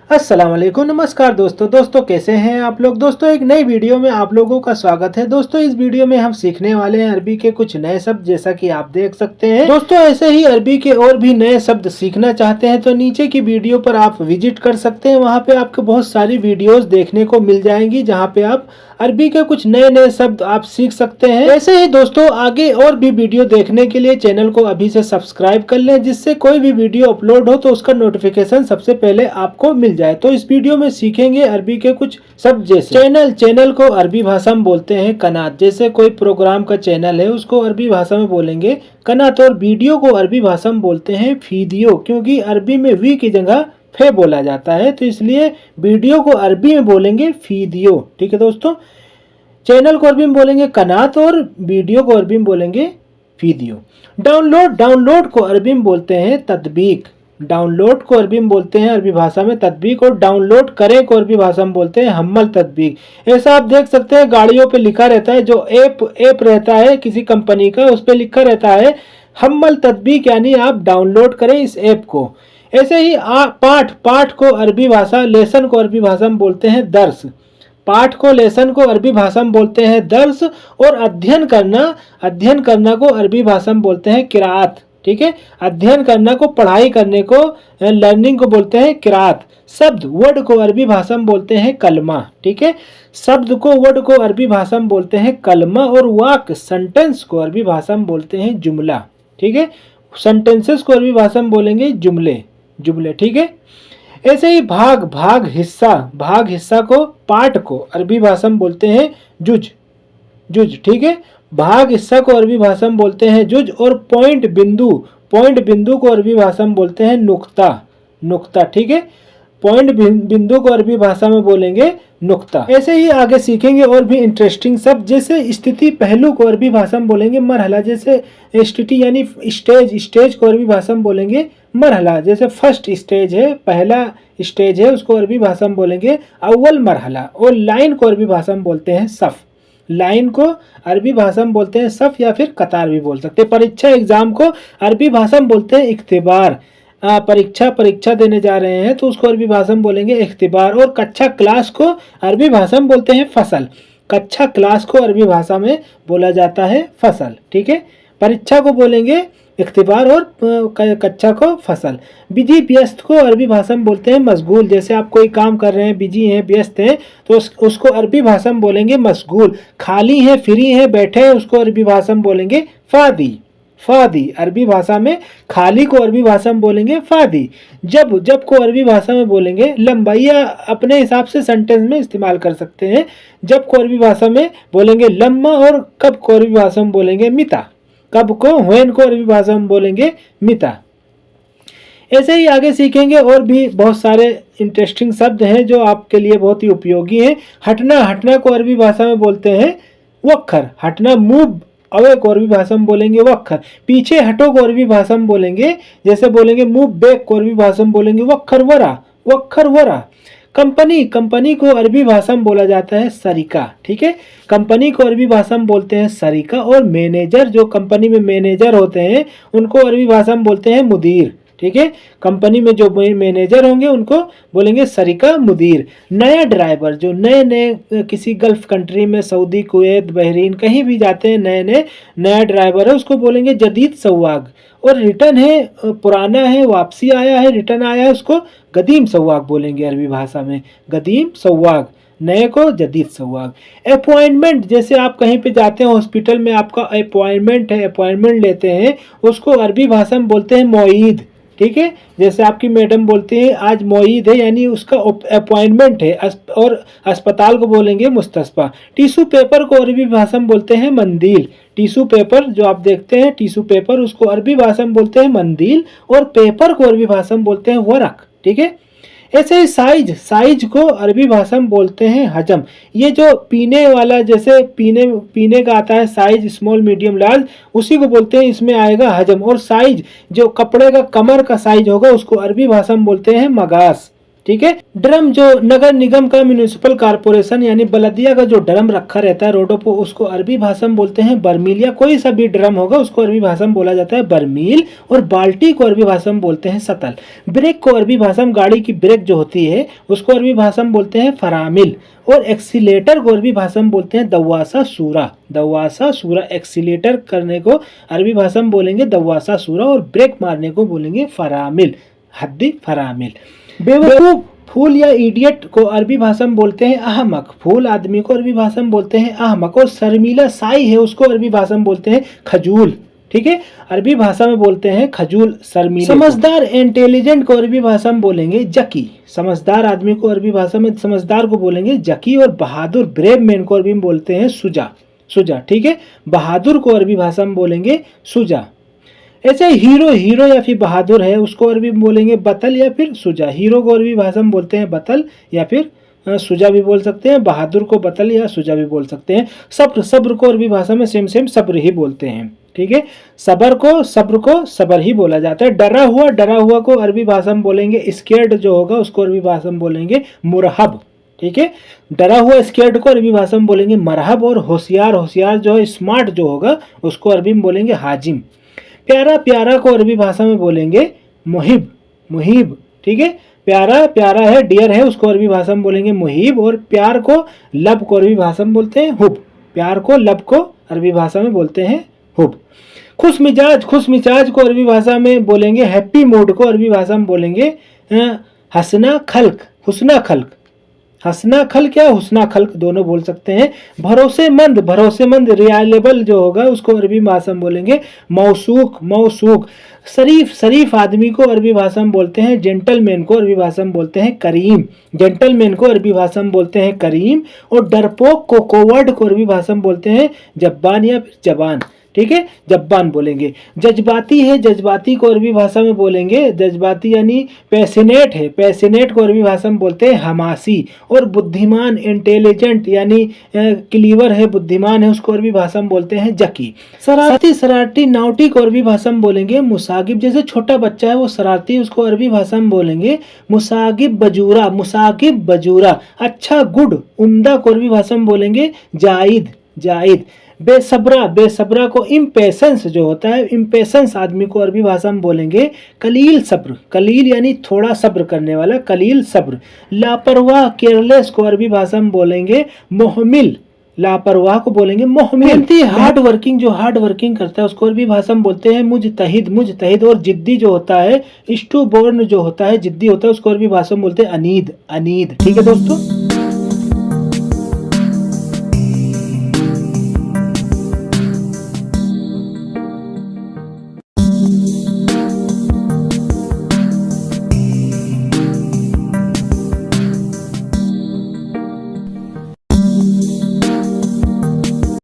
अस्सलाम वालेकुम, नमस्कार दोस्तों कैसे हैं आप लोग। दोस्तों एक नई वीडियो में आप लोगों का स्वागत है। दोस्तों इस वीडियो में हम सीखने वाले हैं अरबी के कुछ नए शब्द, जैसा कि आप देख सकते हैं। दोस्तों ऐसे ही अरबी के और भी नए शब्द सीखना चाहते हैं तो नीचे की वीडियो पर आप विजिट कर सकते हैं। वहाँ पे आपको बहुत सारी वीडियोस देखने को मिल जाएंगी जहाँ पे आप अरबी के कुछ नए नए शब्द आप सीख सकते हैं। ऐसे ही दोस्तों आगे और भी वीडियो देखने के लिए चैनल को अभी से सब्सक्राइब कर लें, जिससे कोई भी वीडियो अपलोड हो तो उसका नोटिफिकेशन सबसे पहले आपको मिल जाए। तो इस वीडियो में सीखेंगे अरबी के कुछ शब्द, जैसे चैनल को अरबी भाषा में बोलते हैं कनात। जैसे कोई प्रोग्राम का चैनल है उसको अरबी भाषा में बोलेंगे कनात। और वीडियो को अरबी भाषा में बोलते हैं फीदियो, क्योंकि अरबी में वी की जगह फे बोला जाता है, तो इसलिए वीडियो को अरबी में बोलेंगे फीदियो। ठीक है दोस्तों, चैनल को अरबी में बोलेंगे कनात और वीडियो को अरबी में बोलेंगे वीडियो। डाउनलोड को अरबी में बोलते हैं तदबीक। डाउनलोड को अरबी में बोलते हैं अरबी भाषा में तदबीक, और डाउनलोड करें को अरबी भाषा में बोलते हैं हम्मल तदबीक। ऐसा आप देख सकते हैं गाड़ियों पे लिखा रहता है, जो ऐप रहता है किसी कंपनी का, उस पर लिखा रहता है हम्मल तदबीक, यानी आप डाउनलोड करें इस ऐप को। ऐसे ही पाठ को अरबी भाषा, लेसन को अरबी भाषा में बोलते हैं दर्स। पाठ को, लेसन को अरबी भाषा में बोलते हैं दर्स। और अध्ययन करना को अरबी भाषा में बोलते हैं किरात। ठीक है, अध्ययन करना को, पढ़ाई करने को, लर्निंग को बोलते हैं किरात। शब्द वर्ड को अरबी भाषा में बोलते हैं कलमा। ठीक है, शब्द को, वर्ड को अरबी भाषा में बोलते हैं कलमा। और वाक्य, सेंटेंस को अरबी भाषा में बोलते हैं जुमला। ठीक है, सेंटेंसेस को अरबी भाषा में बोलेंगे जुमले। ठीक है, ऐसे ही भाग हिस्सा को, पार्ट को अरबी भाषा में बोलते हैं जुज। ठीक है, भाग हिस्सा को अरबी भाषा में बोलते हैं जुज। और पॉइंट बिंदु को अरबी भाषा में बोलते हैं नुक्ता। ठीक है, पॉइंट बिंदु को अरबी भाषा में बोलेंगे नुक्ता। ऐसे ही आगे सीखेंगे और भी इंटरेस्टिंग शब्द, जैसे स्थिति पहलू को अरबी भाषा में बोलेंगे मरहला। जैसे स्थिति यानी स्टेज को अरबी भाषा में बोलेंगे मरहला। जैसे फर्स्ट स्टेज है, पहला स्टेज है, उसको अरबी भाषा में बोलेंगे अव्वल मरहला। और लाइन को अरबी भाषा में बोलते हैं सफ। लाइन को अरबी भाषा में बोलते हैं सफ, या फिर कतार भी बोल सकते हैं। परीक्षा, एग्जाम को अरबी भाषा में बोलते हैं इख्तिबार। परीक्षा देने जा रहे हैं तो उसको अरबी भाषा में बोलेंगे इख्तिबार। और कक्षा क्लास को अरबी भाषा में बोलते हैं फसल। कक्षा क्लास को अरबी भाषा में बोला जाता है फसल। ठीक है, परीक्षा को बोलेंगे इख्तिबार और कक्षा को फसल। बिजी व्यस्त को अरबी भाषा में बोलते हैं मशगूल। जैसे आप कोई काम कर रहे हैं, बिजी हैं, व्यस्त हैं, तो उसको अरबी भाषा में बोलेंगे मशगूल। खाली हैं, फ्री हैं, बैठे हैं, उसको अरबी भाषा में बोलेंगे फादी। अरबी भाषा में खाली को अरबी भाषा में बोलेंगे फादी। जब को अरबी भाषा में बोलेंगे लम्बा। या अपने हिसाब से सेंटेंस में इस्तेमाल कर सकते हैं। जब को अरबी भाषा में बोलेंगे लम्मा। और कब को अरबी भाषा में बोलेंगे मिता। कब को, व्हेन को अरबी भाषा में बोलेंगे मिता। ऐसे ही आगे सीखेंगे और भी बहुत सारे इंटरेस्टिंग शब्द हैं जो आपके लिए बहुत ही उपयोगी हैं। हटना को अरबी भाषा में बोलते हैं वक्खर। हटना, मूव अवे को अरबी भाषा में बोलेंगे वक्खर। पीछे हटो को अरबी भाषा में बोलेंगे, जैसे बोलेंगे मूव बैक को अरबी भाषा में बोलेंगे वक्खर वरा। कंपनी को अरबी भाषा में बोला जाता है सरिका। ठीक है, कंपनी को अरबी भाषा में बोलते हैं सरिका। और मैनेजर, जो कंपनी में मैनेजर होते हैं, उनको अरबी भाषा में बोलते हैं मुदीर। ठीक है, कंपनी में जो मैनेजर होंगे उनको बोलेंगे सरिका, मुदीर। नया ड्राइवर, जो नए किसी गल्फ कंट्री में, सऊदी, कुवैत, बहरीन, कहीं भी जाते हैं, नया ड्राइवर है, उसको बोलेंगे जदीद सवाग। और रिटर्न है, पुराना है, वापसी आया है, रिटर्न आया है, उसको गदीम सवाग बोलेंगे अरबी भाषा में, गदीम सवाग। नए को जदीद सवाग। अपॉइंटमेंट, जैसे आप कहीं पे जाते हैं, हॉस्पिटल में आपका अपॉइंटमेंट है, अपॉइंटमेंट लेते हैं, उसको अरबी भाषा में बोलते हैं मौईद। ठीक है, जैसे आपकी मैडम बोलती है आज मौईद है, यानी उसका अपॉइंटमेंट है। और अस्पताल को बोलेंगे मुस्तशफा। टिश्यू पेपर को अरबी भाषा में बोलते हैं मंदील। टिश्यू पेपर जो आप देखते हैं, टिश्यू पेपर, उसको अरबी भाषा में बोलते हैं मंदील। और पेपर को अरबी भाषा में बोलते हैं वरक। ठीक है, ऐसे ही साइज को अरबी भाषा में बोलते हैं हजम। ये जो पीने वाला, जैसे पीने का आता है साइज, स्मॉल, मीडियम, लार्ज, उसी को बोलते हैं, इसमें आएगा हजम। और साइज, जो कपड़े का कमर का साइज होगा, उसको अरबी भाषा में बोलते हैं मगास। ठीक है। ड्रम जो नगर निगम का म्यूनिसिपल कॉर्पोरेशन यानी बलदिया का जो ड्रम रखा रहता है रोडों पर, उसको अरबी भाषा में बोलते हैं बर्मील, या कोई सा भी ड्रम होगा उसको अरबी भाषा में बोला जाता है बर्मील। और बाल्टी को अरबी भाषा में बोलते हैं सतल। ब्रेक को अरबी भाषा में, गाड़ी की ब्रेक जो होती है उसको अरबी भाषा में बोलते हैं फरामिल। और एक्सीलेटर को अरबी भाषा में बोलते हैं दवासा सूरा। दवासा सूरा, एक्सीलेटर करने को अरबी भाषा में बोलेंगे दवासा सूरा, और ब्रेक मारने को बोलेंगे फरामिल, हद्दी फरामिल। बेवकूफ, फूल या इडियट को अरबी भाषा में बोलते हैं अहमक। फूल आदमी को अरबी भाषा में बोलते हैं अहमक। और शर्मीला साई है उसको अरबी भाषा में बोलते हैं खजूल, ठीक है। अरबी भाषा में बोलते हैं खजूल शर्मीले। समझदार, इंटेलिजेंट को अरबी भाषा में बोलेंगे जकी। समझदार आदमी को अरबी भाषा में, समझदार को बोलेंगे जकी। और बहादुर, ब्रेव मैन को अरबी में बोलते हैं सुजा, सुजा, ठीक है। बहादुर को अरबी भाषा में बोलेंगे सुजा। ऐसे हीरो, हीरो या फिर बहादुर है उसको अरबी में बोलेंगे बतल या फिर सुजा। हीरो को अरबी भाषा में बोलते हैं बतल या फिर सुजा भी बोल सकते हैं। बहादुर को बतल या सुजा भी बोल सकते हैं। सब्र, सब्र को अरबी भाषा में सेम सब्र ही बोलते हैं, ठीक है। सब्र को सबर ही बोला जाता है। डरा हुआ, डरा हुआ को अरबी भाषा में बोलेंगे स्केर्ड जो होगा उसको अरबी भाषा में बोलेंगे मुरहब, ठीक है। डरा हुआ स्केर्ड को अरबी भाषा में बोलेंगे मरहब। और होशियार, होशियार जो है स्मार्ट जो होगा उसको अरबी में बोलेंगे हाजिम। प्यारा, प्यारा को अरबी भाषा में बोलेंगे मुहिब, मुहिब, ठीक है। प्यारा, प्यारा है, डियर है, उसको अरबी भाषा में बोलेंगे मुहिब। और प्यार को, लब को अरबी भाषा में बोलते हैं हुब। प्यार को, लब को अरबी भाषा में बोलते हैं हुब। खुश मिजाज, खुश मिजाज को अरबी भाषा में बोलेंगे हैप्पी मूड को अरबी भाषा में बोलेंगे हसना खल्क, हुस्ना खल्क। हसना खल्क या हुस्ना खल्क दोनों बोल सकते हैं। भरोसेमंद, भरोसेमंद, रिलायबल जो होगा उसको अरबी भाषा में बोलेंगे मौसूक, मौसूक। शरीफ, शरीफ आदमी को अरबी भाषा में बोलते हैं जेंटलमैन को अरबी भाषा में बोलते हैं करीम। जेंटलमैन को अरबी भाषा में बोलते हैं करीम। और डरपोक को, कोवर्ड को अरबी भाषा में बोलते हैं जब्बान या फिर जबान, ठीक है, जब्बान बोलेंगे। जज्बाती है, जज्बाती को अरबी भाषा में बोलेंगे, जज्बाती यानी पैशनेट है, पैशनेट को अरबी भाषा में बोलते हैं हमासी। और बुद्धिमान, इंटेलिजेंट यानी क्लीवर है, बुद्धिमान है, उसको अरबी भाषा में बोलते हैं जकी। शरारती, शरारती, नाउटी को अरबी भाषा में बोलेंगे मुसागिब। जैसे छोटा बच्चा है वो शरारती, उसको अरबी भाषा में बोलेंगे मुसागिब बजूरा, मुसागिब बजूरा। अच्छा, गुड, उम्दा को अरबी भाषा में बोलेंगे जायद, जायद। बेसब्रा, बेसब्रा को इम्पेशेंस जो होता है, इम्पेशेंस आदमी को अरबी भाषा में बोलेंगे कलील सब्र। कलील यानी थोड़ा सब्र करने वाला, कलील सब्र। लापरवाह, केयरलेस को अरबी भाषा में बोलेंगे मोहमिल। लापरवाह को बोलेंगे मोहमिल। हार्ड वर्किंग, जो हार्ड वर्किंग करता है उसको अरबी भाषा में बोलते हैं मुजतहिद, मुजतहिद। और जिद्दी जो होता है, स्टूबोर्न जो होता है, जिद्दी होता है, उसको अरबी भाषा में बोलते हैं अनीद, अनीद, ठीक है दोस्तों।